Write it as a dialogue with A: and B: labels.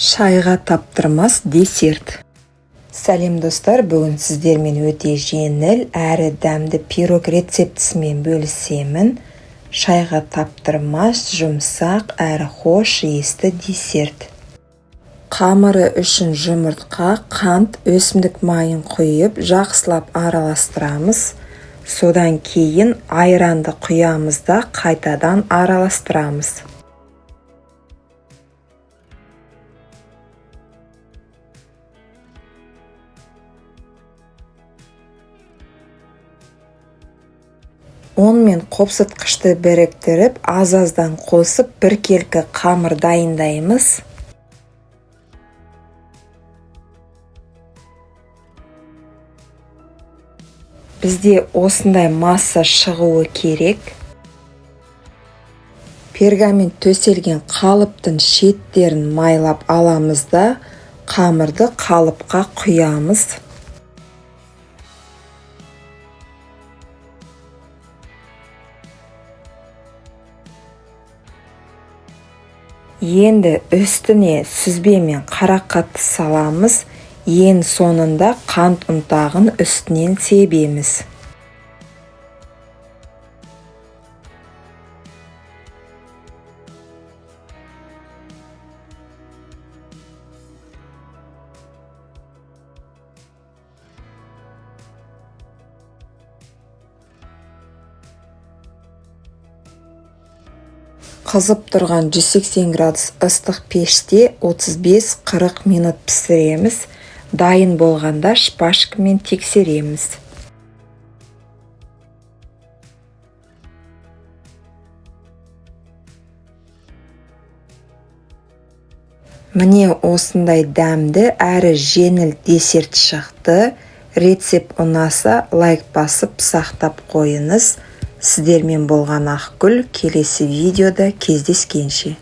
A: Шайға таптырмас десерт. Сәлем достар, бүгін сіздермен өте жеңіл әрі дәмді пирог рецептісімен бөлісемін. Шайға таптырмас, жұмсақ әрі хош иісті десерт. Қамыры үшін жұмыртқа, қант, өсімдік майын құйып, жақсылап араластырамыз. Содан кейін айранды құямыз да қайтадан араластырамыз. Он мен қопсытқышты біріктіріп, аз-аздан қосып, біркелкі қамыр дайындаймыз. Бізде осындай масса шығуы керек. Пергамент төселген қалыптың шеттерін майлап аламыз да, қамырды қалыпқа құямыз. Енді үстіне сүзбе мен қарақатты саламыз. Ең соңында қант ұнтағын үстінен себеміз. Қызып тұрған 180 градус ыстық пеште 35-40 минут пісіреміз. Дайын болғанда шпажкамен тексереміз. Міне осындай дәмді әрі жеңіл десерт шықты. Рецепт ұнаса, лайк басып сақтап қойыңыз. Сіздермен болған Ақгүл, келесі видеода кездескенше.